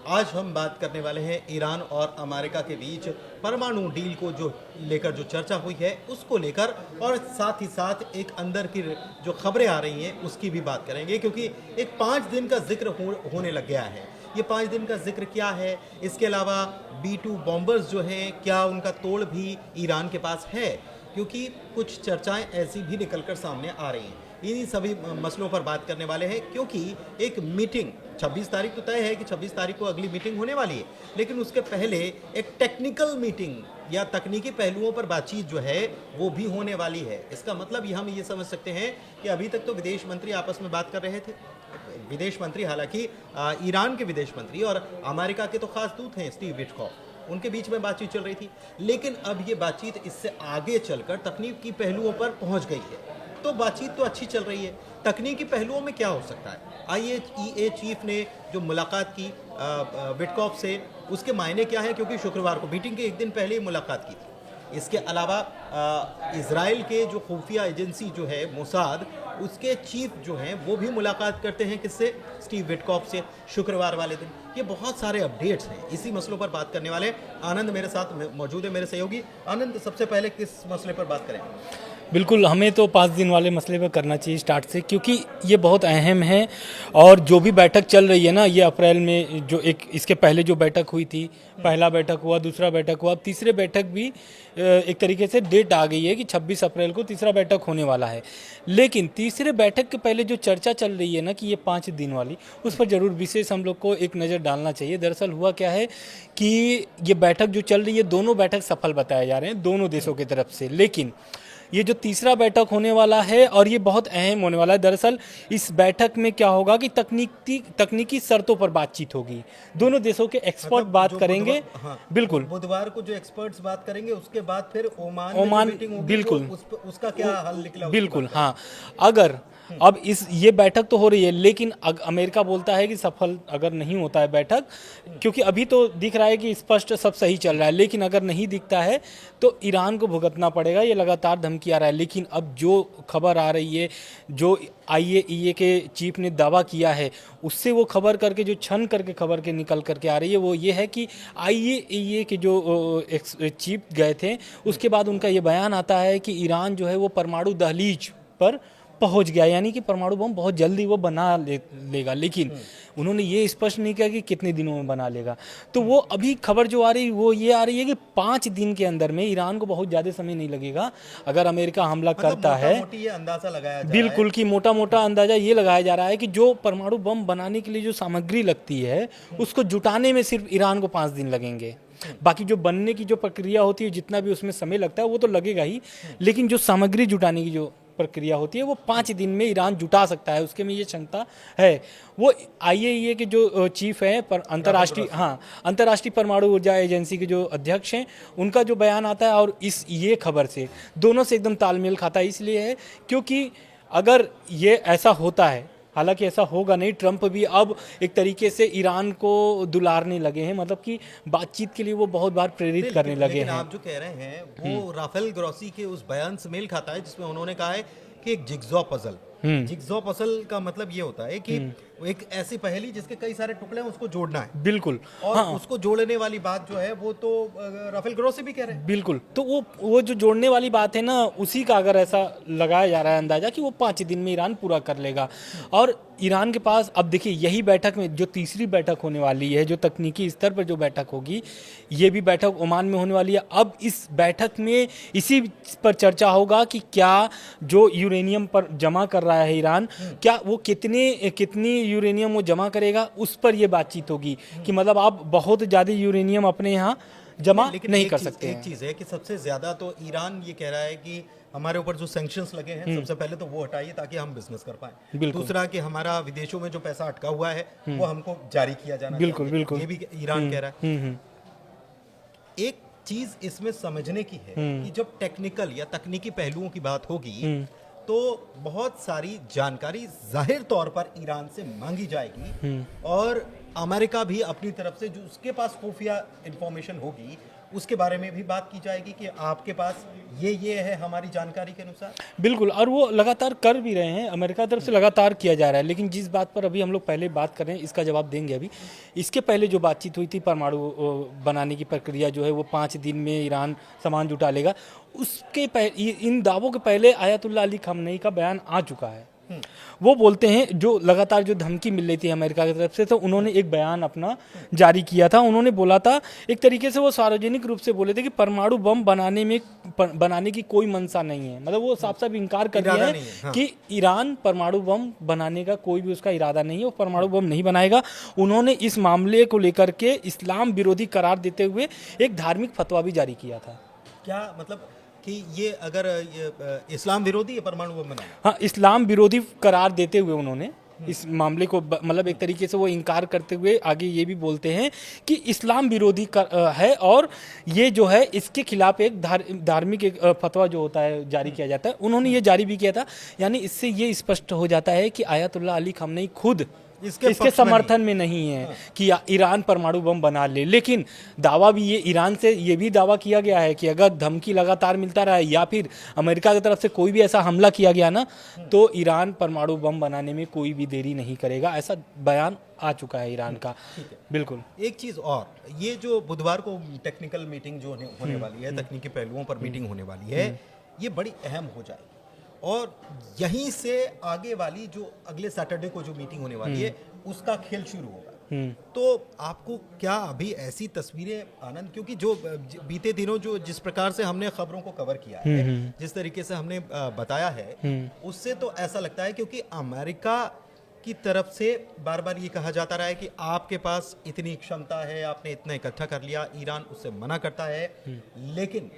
आज हम बात करने वाले हैं ईरान और अमेरिका के बीच परमाणु डील को जो लेकर जो चर्चा हुई है उसको लेकर, और साथ ही साथ एक अंदर की जो खबरें आ रही हैं उसकी भी बात करेंगे, क्योंकि एक 5 दिन का जिक्र होने लग गया है। ये 5 दिन का जिक्र क्या है, इसके अलावा B-2 बॉम्बर्स जो हैं क्या उनका तोड़ भी ईरान के पास है, क्योंकि कुछ चर्चाएं ऐसी भी निकलकर सामने आ रही हैं। इन्हीं सभी मसलों पर बात करने वाले हैं, क्योंकि एक मीटिंग 26 तारीख तो तय है कि 26 तारीख को अगली मीटिंग होने वाली है, लेकिन उसके पहले एक टेक्निकल मीटिंग या तकनीकी पहलुओं पर बातचीत जो है वो भी होने वाली है। इसका मतलब हम ये समझ सकते हैं कि अभी तक तो विदेश मंत्री आपस में बात कर रहे थे, विदेश मंत्री हालांकि ईरान के विदेश मंत्री और अमेरिका के तो खास दूत हैं स्टीव विटकॉफ, उनके बीच में बातचीत चल रही थी, लेकिन अब ये बातचीत इससे आगे चलकर तकनीकी पहलुओं पर पहुंच गई है। तो बातचीत तो अच्छी चल रही है, तकनीकी पहलुओं में क्या हो सकता है। IAEA चीफ ने जो मुलाकात की विटकॉफ से, उसके मायने क्या है, क्योंकि शुक्रवार को मीटिंग के एक दिन पहले ही मुलाकात की थी। इसके अलावा इजराइल के जो खुफिया एजेंसी जो है मोसाद, उसके चीफ जो हैं वो भी मुलाकात करते हैं किससे, स्टीव विटकॉफ से, शुक्रवार वाले दिन। ये बहुत सारे अपडेट्स हैं, इसी मसलों पर बात करने वाले। आनंद मेरे साथ मौजूद है, मेरे सहयोगी। आनंद, सबसे पहले किस मसले पर बात करें? बिल्कुल, हमें तो 5 दिन वाले मसले पर करना चाहिए स्टार्ट से, क्योंकि ये बहुत अहम है। और जो भी बैठक चल रही है ना, ये अप्रैल में जो एक इसके पहले जो बैठक हुई थी, पहला बैठक हुआ, दूसरा बैठक हुआ, अब तीसरे बैठक भी एक तरीके से डेट आ गई है कि 26 अप्रैल को तीसरा बैठक होने वाला है। लेकिन तीसरे बैठक के पहले जो चर्चा चल रही है ना कि ये 5 दिन वाली, उस पर ज़रूर विशेष हम लोग को एक नज़र डालना चाहिए। दरअसल हुआ क्या है कि ये बैठक जो चल रही है, दोनों बैठक सफल बताए जा रहे हैं दोनों देशों की तरफ से, लेकिन ये जो तीसरा बैठक होने वाला है और ये बहुत अहम होने वाला है। दरअसल इस बैठक में क्या होगा कि तकनीकी शर्तों पर बातचीत होगी, दोनों देशों के एक्सपर्ट बात करेंगे। हाँ, बिल्कुल, बुधवार को जो एक्सपर्ट्स बात करेंगे, उसके बाद फिर ओमान मीटिंग होगी, बिल्कुल, उसका क्या हल निकला, बिल्कुल। हाँ, अगर अब ये बैठक तो हो रही है, लेकिन अमेरिका बोलता है कि सफल अगर नहीं होता है बैठक, क्योंकि अभी तो दिख रहा है कि स्पष्ट सब सही चल रहा है, लेकिन अगर नहीं दिखता है तो ईरान को भुगतना पड़ेगा। ये लगातार धमकी आ रहा है। लेकिन अब जो खबर आ रही है, जो IAEA के चीफ ने दावा किया है, उससे वो खबर करके जो छन करके खबर के निकल करके आ रही है, वो ये है कि IAEA के जो चीफ गए थे, उसके बाद उनका ये बयान आता है कि ईरान जो है वो परमाणु दहलीज पर पहुंच गया, यानी कि परमाणु बम बहुत जल्दी वो बना लेगा। लेकिन उन्होंने ये स्पष्ट नहीं किया कि कितने दिनों में बना लेगा। तो वो अभी खबर जो आ रही वो ये आ रही है कि 5 दिन के अंदर में, ईरान को बहुत ज़्यादा समय नहीं लगेगा अगर अमेरिका हमला करता है। ये अंदाजा लगाया जा बिल्कुल, कि मोटा मोटा अंदाजा ये लगाया जा रहा है कि जो परमाणु बम बनाने के लिए जो सामग्री लगती है, उसको जुटाने में सिर्फ ईरान को 5 दिन लगेंगे। बाकी जो बनने की जो प्रक्रिया होती है, जितना भी उसमें समय लगता है वो तो लगेगा ही, लेकिन जो सामग्री जुटाने की जो प्रक्रिया होती है वो 5 दिन में ईरान जुटा सकता है, उसके में ये क्षमता है। वो IAEA के जो चीफ हैं, पर अंतर्राष्ट्रीय परमाणु ऊर्जा एजेंसी के जो अध्यक्ष हैं, उनका जो बयान आता है और ये खबर से दोनों से एकदम तालमेल खाता है। इसलिए है क्योंकि अगर ये ऐसा होता है, हालांकि ऐसा होगा नहीं, ट्रंप भी अब एक तरीके से ईरान को दुलारने लगे हैं, मतलब कि बातचीत के लिए वो बहुत बार प्रेरित करने लगे हैं। आप जो कह रहे हैं वो राफेल ग्रॉसी के उस बयान से मेल खाता है जिसमें उन्होंने कहा है कि एक जिगजॉ पजल का मतलब ये होता है कि एक ऐसी पहेली जिसके कई सारे टुकड़े हैं, उसको जोड़ना है। बिल्कुल, और उसको जोड़ने वाली बात जो है वो तो राफेल ग्रोसी भी कह रहे हैं। बिल्कुल, तो वो जो जोड़ने वाली बात है ना, उसी का अगर ऐसा लगाया जा रहा है अंदाजा कि वो 5 दिन में ईरान पूरा कर लेगा। और ईरान के पास अब देखिए, यही बैठक में जो तीसरी बैठक होने वाली है, जो तकनीकी स्तर पर जो बैठक होगी, ये भी बैठक ओमान में होने वाली है। अब इस बैठक में इसी पर चर्चा होगा कि क्या जो यूरेनियम पर जमा कर रहा है ईरान, क्या वो कितनी यूरेनियम वो जमा करेगा, उस पर ये बातचीत होगी कि मतलब आप बहुत ज़्यादा यूरेनियम अपने यहाँ जमा नहीं कर सकते हैं। एक चीज़ है कि सबसे ज़्यादा तो ईरान ये कह रहा है कि हमारे ऊपर जो सैंक्शंस लगे हैं, सबसे पहले तो वो हटाइए ताकि हम बिजनेस कर पाएं। दूसरा कि हमारा विदेशों में जो पैसा अटका हुआ है वो हमको जारी किया जाना चाहिए। बिल्कुल, ये भी ईरान कह रहा है। एक चीज इसमें समझने की है कि जब टेक्निकल या तकनीकी पहलुओं की बात होगी तो बहुत सारी जानकारी जाहिर तौर पर ईरान से मांगी जाएगी, और अमेरिका भी अपनी तरफ से जो उसके पास खुफिया इंफॉर्मेशन होगी उसके बारे में भी बात की जाएगी कि आपके पास ये है हमारी जानकारी के अनुसार। बिल्कुल, और वो लगातार कर भी रहे हैं, अमेरिका तरफ से लगातार किया जा रहा है। लेकिन जिस बात पर अभी हम लोग पहले बात कर रहे हैं इसका जवाब देंगे अभी। इसके पहले जो बातचीत हुई थी परमाणु बनाने की प्रक्रिया जो है वो 5 दिन में ईरान सामान जुटा लेगा, उसके इन दावों के पहले आयतुल्ला अली खamenei का बयान आ चुका है। वो बोलते हैं जो लगातार जो धमकी मिल रही थी अमेरिका की तरफ से, तो उन्होंने एक बयान अपना जारी किया था। उन्होंने बोला था, एक तरीके से वो सार्वजनिक रूप से बोले थे कि परमाणु बम बनाने की कोई मंशा नहीं है। मतलब वो साफ साफ इनकार कर दिया है कि ईरान परमाणु बम बनाने का कोई भी उसका इरादा नहीं है, वो परमाणु बम नहीं बनाएगा। उन्होंने इस मामले को लेकर के इस्लाम विरोधी करार देते हुए एक धार्मिक फतवा भी जारी किया था। क्या मतलब कि ये अगर ये इस्लाम विरोधी है परमाणु बम बनाना? हाँ, इस्लाम विरोधी करार देते हुए उन्होंने इस मामले को मतलब एक तरीके से वो इनकार करते हुए आगे ये भी बोलते हैं कि इस्लाम विरोधी है और ये जो है इसके खिलाफ एक धार्मिक एक फतवा जो होता है जारी किया जाता है। उन्होंने ये जारी भी किया था। यानी इससे ये स्पष्ट हो जाता है कि आयतुल्ला अली खamenei खुद इसके समर्थन में नहीं है कि ईरान परमाणु बम बना ले। लेकिन दावा भी ये ईरान से ये भी दावा किया गया है कि अगर धमकी लगातार मिलता रहा या फिर अमेरिका की तरफ से कोई भी ऐसा हमला किया गया ना, तो ईरान परमाणु बम बनाने में कोई भी देरी नहीं करेगा। ऐसा बयान आ चुका है ईरान का। बिल्कुल। एक चीज़ और, ये जो बुधवार को टेक्निकल मीटिंग जो होने वाली है, तकनीकी पहलुओं पर मीटिंग होने वाली है, ये बड़ी अहम हो जाएगी और यहीं से आगे वाली जो अगले सैटरडे को जो मीटिंग होने वाली है उसका खेल शुरू होगा। तो आपको क्या अभी ऐसी तस्वीरें आनंद, क्योंकि जो बीते दिनों जो जिस प्रकार से हमने खबरों को कवर किया है, जिस तरीके से हमने बताया है, उससे तो ऐसा लगता है क्योंकि अमेरिका की तरफ से बार बार ये कहा जाता रहा है कि आपके पास इतनी क्षमता है, आपने इतना इकट्ठा कर लिया, ईरान उससे मना करता है। लेकिन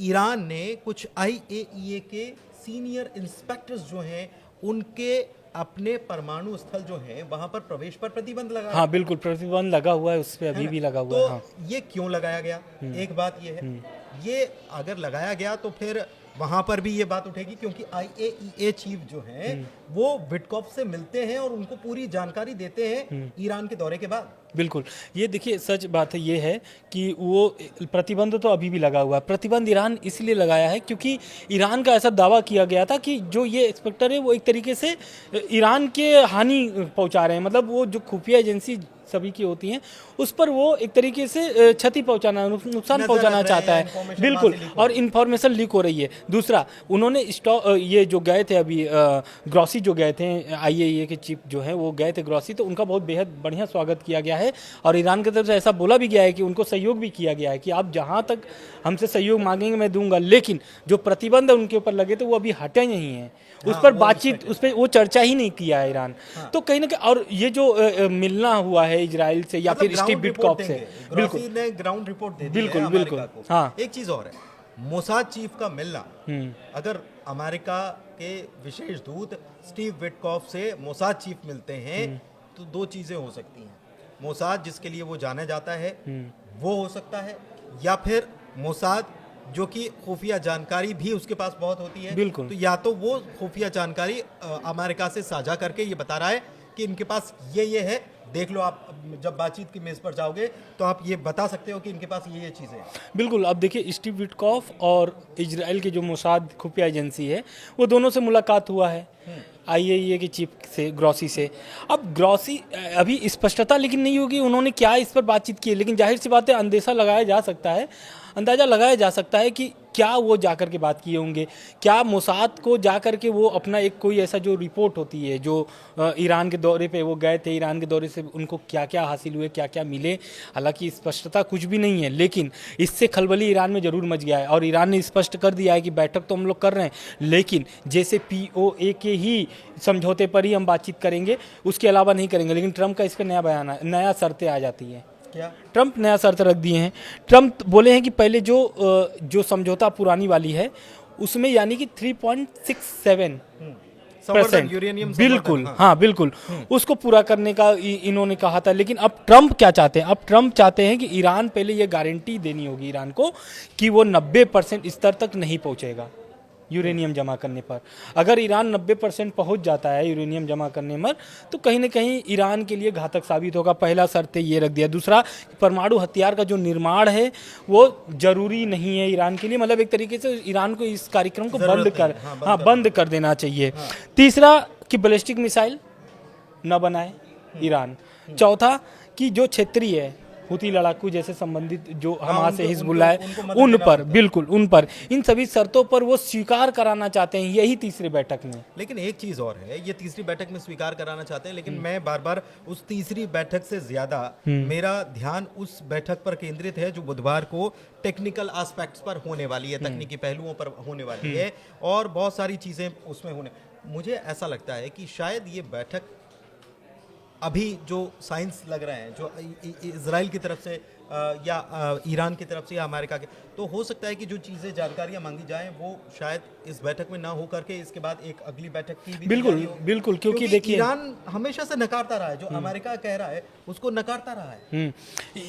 ईरान ने कुछ IAEA के सीनियर इंस्पेक्टर्स जो हैं उनके अपने परमाणु स्थल जो है वहां पर प्रवेश पर प्रतिबंध लगा। हाँ बिल्कुल, प्रतिबंध लगा हुआ है, उस पर अभी भी लगा हुआ है। हाँ। ये क्यों लगाया गया? एक बात ये है, ये अगर लगाया गया तो फिर वहां पर भी ये बात उठेगी क्योंकि IAEA चीफ जो हैं वो विटकॉफ से मिलते हैं और उनको पूरी जानकारी देते हैं ईरान के दौरे के बाद। बिल्कुल, ये देखिए सच बात है ये है कि वो प्रतिबंध तो अभी भी लगा हुआ है। प्रतिबंध ईरान इसलिए लगाया है क्योंकि ईरान का ऐसा दावा किया गया था कि जो ये इंस्पेक्टर है वो एक तरीके से ईरान के हानि पहुंचा रहे हैं। मतलब वो जो खुफिया एजेंसी सभी की होती हैं उस पर वो एक तरीके से क्षति पहुंचाना, नुकसान पहुंचाना चाहता है। बिल्कुल, और इन्फॉर्मेशन लीक हो रही है। दूसरा, उन्होंने ये जो गए थे अभी ग्रॉसी जो गए थे, IAEA के चीफ जो हैं वो गए थे ग्रॉसी, तो उनका बहुत बेहद बढ़िया स्वागत किया गया है और ईरान की तरफ से ऐसा बोला भी गया है कि उनको सहयोग भी किया गया है कि आप जहाँ तक हमसे सहयोग मांगेंगे मैं दूंगा, लेकिन जो प्रतिबंध उनके ऊपर लगे थे वो अभी हटे नहीं हैं। उस पर बातचीत, उस पर वो चर्चा ही नहीं किया है ईरान। तो कहीं ना कहीं, और ये जो मिलना हुआ है इजराइल से या फिर स्टीव विटकॉफ से, बिल्कुल ने ग्राउंड रिपोर्ट दे दी है बिल्कुल अमेरिका बिल्कुल। को। हाँ, एक चीज और है, मोसाद चीफ का मिलना, अगर अमेरिका के विशेष दूत स्टीव विटकॉफ से मोसाद चीफ मिलते हैं तो दो चीजें हो सकती हैं। मोसाद जिसके लिए वो जाना जाता है वो हो सकता है, या फिर मोसाद जो कि खुफिया जानकारी भी उसके पास बहुत होती है। बिल्कुल। तो या तो वो खुफिया जानकारी अमेरिका से साझा करके ये बता रहा है कि इनके पास ये है, देख लो, आप जब बातचीत की मेज पर जाओगे तो आप ये बता सकते हो कि इनके पास ये चीज़ें हैं। बिल्कुल। अब देखिए, स्टीव विटकॉफ और इजराइल के जो मोसाद खुफिया एजेंसी है वो दोनों से मुलाकात हुआ है IAEA के चीफ से, ग्रॉसी से। अब ग्रॉसी अभी स्पष्टता लेकिन नहीं होगी उन्होंने क्या इस पर बातचीत की है, लेकिन जाहिर सी बात है अंदेशा लगाया जा सकता है, अंदाज़ा लगाया जा सकता है कि क्या वो जाकर के बात किए होंगे, क्या मोसाद को जाकर के वो अपना एक कोई ऐसा जो रिपोर्ट होती है, जो ईरान के दौरे पे वो गए थे, ईरान के दौरे से उनको क्या क्या हासिल हुए, क्या क्या मिले, हालांकि स्पष्टता कुछ भी नहीं है, लेकिन इससे खलबली ईरान में ज़रूर मच गया है और ईरान ने स्पष्ट कर दिया है कि बैठक तो हम लोग कर रहे हैं, लेकिन जैसे POA के ही समझौते पर ही हम बातचीत करेंगे, उसके अलावा नहीं करेंगे। लेकिन ट्रंप का इस पर नया बयान, नया शर्तें आ जाती हैं। क्या ट्रंप नया शर्त रख दिए हैं? ट्रंप बोले हैं कि पहले जो समझौता पुरानी वाली है उसमें यानी कि 3.67% यूरेनियम, बिल्कुल, हाँ बिल्कुल, उसको पूरा करने का इन्होंने कहा था। लेकिन अब ट्रंप क्या चाहते हैं? अब ट्रंप चाहते हैं कि ईरान पहले ये गारंटी देनी होगी ईरान को कि वो 90% स्तर तक नहीं पहुंचेगा। यूरेनियम जमा करने पर। अगर ईरान 90% पहुंच जाता है यूरेनियम जमा करने में, तो कहीं ना कहीं ईरान के लिए घातक साबित होगा। पहला शर्त ये रख दिया। दूसरा, परमाणु हथियार का जो निर्माण है वो जरूरी नहीं है ईरान के लिए, मतलब एक तरीके से ईरान को इस कार्यक्रम को बंद कर देना चाहिए। तीसरा कि बैलिस्टिक मिसाइल न बनाए ईरान। चौथा कि जो क्षेत्रीय है हुती लड़ाकू जैसे संबंधित जो हमास से हिजबुल्लाह है उन पर, बिल्कुल उन पर, इन सभी शर्तों पर वो स्वीकार कराना चाहते हैं, यही तीसरी बैठक में। लेकिन एक चीज और है, ये तीसरी बैठक में स्वीकार कराना चाहते हैं, लेकिन मैं बार बार उस तीसरी बैठक से ज्यादा मेरा ध्यान उस बैठक पर केंद्रित है जो बुधवार को टेक्निकल एस्पेक्ट्स पर होने वाली है, तकनीकी पहलुओं पर होने वाली है, और बहुत सारी चीजें उसमें होने। मुझे ऐसा लगता है कि शायद ये बैठक अभी जो साइंस लग रहे हैं, जो इजराइल की तरफ से या ईरान की तरफ से या अमेरिका के, तो हो सकता है कि जो चीज़ें जानकारियां मांगी जाएं वो शायद इस बैठक में ना हो करके इसके बाद एक अगली बैठक की भी बिल्कुल क्योंकि देखिए ईरान हमेशा से नकारता रहा है, जो अमेरिका कह रहा है उसको नकारता रहा है।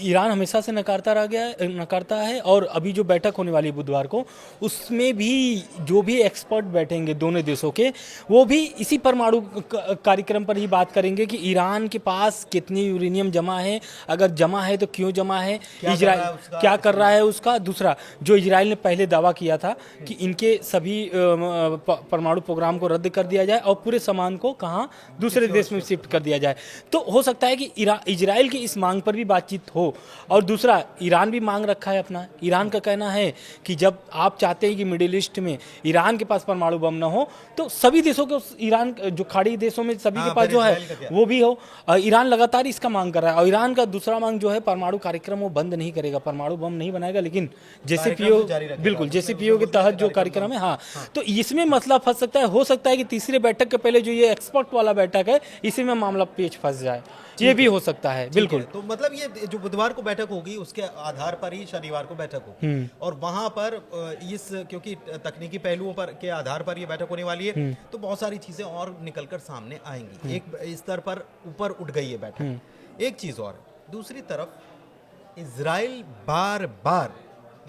ईरान हमेशा से नकारता है और अभी जो बैठक होने वाली है बुधवार को, उसमें भी जो भी एक्सपर्ट बैठेंगे दोनों देशों के, वो भी इसी परमाणु कार्यक्रम पर ही बात करेंगे कि ईरान के पास कितनी यूरेनियम जमा है, अगर जमा है तो क्यों जमा है, इजराइल क्या कर रहा है उसका। दूसरा, जो इजराइल ने पहले दावा किया था कि इनके सभी परमाणु प्रोग्राम को रद्द कर दिया जाए और पूरे सामान को कहाँ दूसरे देश में शिफ्ट कर दिया जाए, तो हो सकता है कि इजराइल की इस मांग पर भी बातचीत हो। और दूसरा, ईरान भी मांग रखा है अपना। ईरान का कहना है कि जब आप चाहते हैं कि मिडिल ईस्ट में ईरान के पास परमाणु बम न हो, तो सभी देशों के, ईरान जो खाड़ी देशों में सभी के पास जो है वो भी हो। ईरान लगातार इसका मांग कर रहा है। और ईरान का दूसरा मांग जो है, परमाणु कार्यक्रम वो बंद नहीं करेगा, परमाणु बम नहीं बनाएगा, लेकिन JCPO, बिल्कुल JCPO के तहत जो कार्यक्रम है, हाँ, तो इसमें मसला फंस सकता है। हो सकता है कि तीसरे बैठक के पहले जो ये एक्सपर्ट वाला बैठक है, इसी में मामला पेच फंस जाए, ये भी हो सकता है। बिल्कुल। तो मतलब ये जो बुधवार को बैठक होगी उसके आधार पर ही शनिवार को बैठक होगी, और वहां पर इस, क्योंकि तकनीकी पहलुओं पर के आधार पर ये बैठक होने वाली है, तो बहुत सारी चीजें और निकलकर सामने आएंगी। एक स्तर पर ऊपर उठ गई है बैठक। एक चीज और, दूसरी तरफ इजराइल बार बार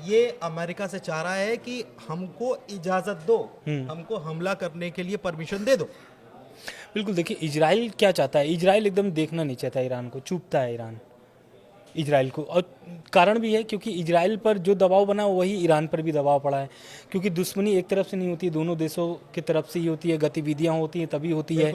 ये अमेरिका से चाह रहा है कि हमको इजाजत दो, हमको हमला करने के लिए परमिशन दे दो। बिल्कुल। देखिए, इजराइल क्या चाहता है, इजराइल एकदम देखना नहीं चाहता ईरान को, चुपता है ईरान इजराइल को, और कारण भी है क्योंकि इजराइल पर जो दबाव बना वही ईरान पर भी दबाव पड़ा है, क्योंकि दुश्मनी एक तरफ से नहीं होती, दोनों देशों की तरफ से ही होती है, गतिविधियां होती हैं तभी होती है।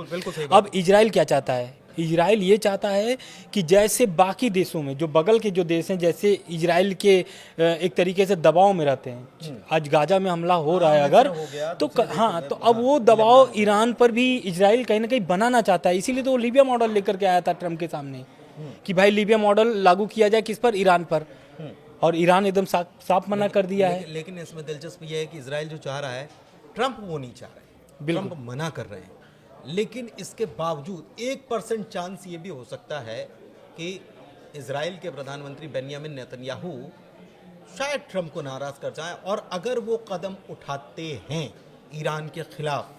अब इजराइल क्या चाहता है, इजराइल ये चाहता है कि जैसे बाकी देशों में, जो बगल के जो देश हैं, जैसे इजराइल के एक तरीके से दबाव में रहते हैं, आज गाजा में हमला हो रहा है अगर, तो हाँ, तो अब वो दबाव ईरान पर भी इजराइल कहीं ना कहीं बनाना चाहता है। इसीलिए तो वो लीबिया मॉडल लेकर के आया था ट्रम्प के सामने कि भाई लीबिया मॉडल लागू किया जाए, किस पर, ईरान पर, और ईरान एकदम साफ मना कर दिया है। लेकिन इसमें दिलचस्प ये है कि इजराइल जो चाह रहा है, ट्रम्प वो नहीं चाह रहे, ट्रम्प मना कर रहे हैं। लेकिन इसके बावजूद 1% चांस ये भी हो सकता है कि इजराइल के प्रधानमंत्री बेन्यामिन नेतन्याहू शायद ट्रम्प को नाराज कर जाए, और अगर वो कदम उठाते हैं ईरान के खिलाफ,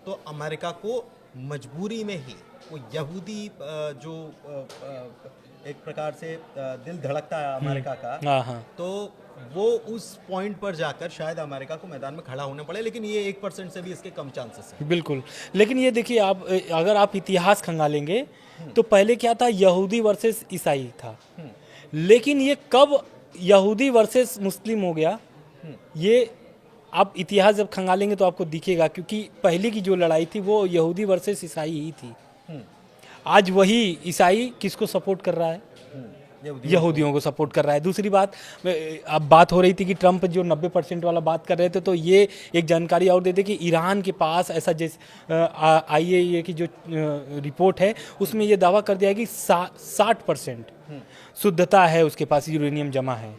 तो अमेरिका को मजबूरी में ही वो यहूदी जो एक प्रकार से दिल धड़कता है अमेरिका का, तो वो उस पॉइंट पर जाकर शायद अमेरिका को मैदान में खड़ा होना पड़े। लेकिन ये 1% से भी इसके कम चांसेस हैं। बिल्कुल। लेकिन ये देखिए, आप अगर आप इतिहास खंगालेंगे तो पहले क्या था, यहूदी वर्सेस ईसाई था, लेकिन ये कब यहूदी वर्सेस मुस्लिम हो गया, ये आप इतिहास जब खंगालेंगे तो आपको दिखेगा, क्योंकि पहले की जो लड़ाई थी वो यहूदी वर्सेस ईसाई ही थी। आज वही ईसाई किसको सपोर्ट कर रहा है, यहूदियों को सपोर्ट कर रहा है। दूसरी बात, अब बात हो रही थी कि ट्रम्प जो 90% वाला बात कर रहे थे, तो ये एक जानकारी और देते कि ईरान के पास ऐसा, जैसे IAEA की जो रिपोर्ट है उसमें ये दावा कर दिया है कि 60% शुद्धता है उसके पास, यूरेनियम जमा है।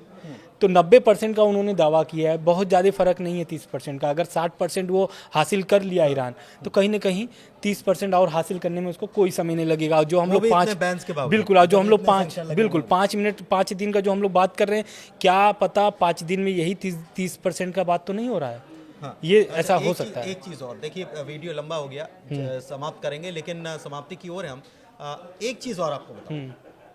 तो 90% का उन्होंने दावा किया है, बहुत ज़्यादा फर्क नहीं है 30% का। अगर 60% वो हासिल कर लिया ईरान, तो कहीं ना कहीं 30% और हासिल करने में उसको कोई समय नहीं लगेगा। जो हम लोग 5 मिनट 5 दिन का जो हम लोग बात कर रहे हैं, क्या पता 5 दिन में यही 30% का बात तो नहीं हो रहा है। हाँ, ये ऐसा हो सकता है। एक चीज़ और देखिए, वीडियो लंबा हो गया, समाप्त करेंगे, लेकिन समाप्ति की ओर है हम। एक चीज़ और आपको बताऊं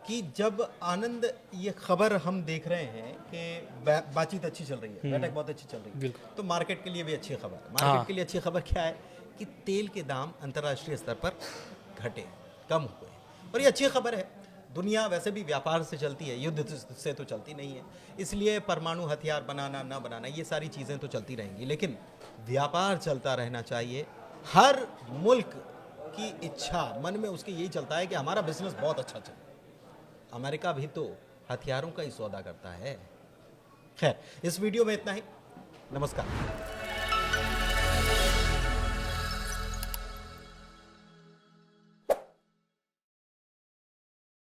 कि जब आनंद ये खबर हम देख रहे हैं कि बातचीत अच्छी चल रही है, बैठक बहुत अच्छी चल रही है, बिल्कुल। तो मार्केट के लिए भी अच्छी खबर है। हाँ। मार्केट के लिए अच्छी खबर क्या है कि तेल के दाम अंतर्राष्ट्रीय स्तर पर घटे, कम हुए, और ये अच्छी खबर है। दुनिया वैसे भी व्यापार से चलती है, युद्ध से तो चलती नहीं है, इसलिए परमाणु हथियार बनाना ना बनाना ये सारी चीज़ें तो चलती रहेंगी, लेकिन व्यापार चलता रहना चाहिए। हर मुल्क की इच्छा मन में उसके यही चलता है कि हमारा बिजनेस बहुत अच्छा चले। अमेरिका भी तो हथियारों का ही सौदा करता है। खैर, इस वीडियो में इतना ही। नमस्कार।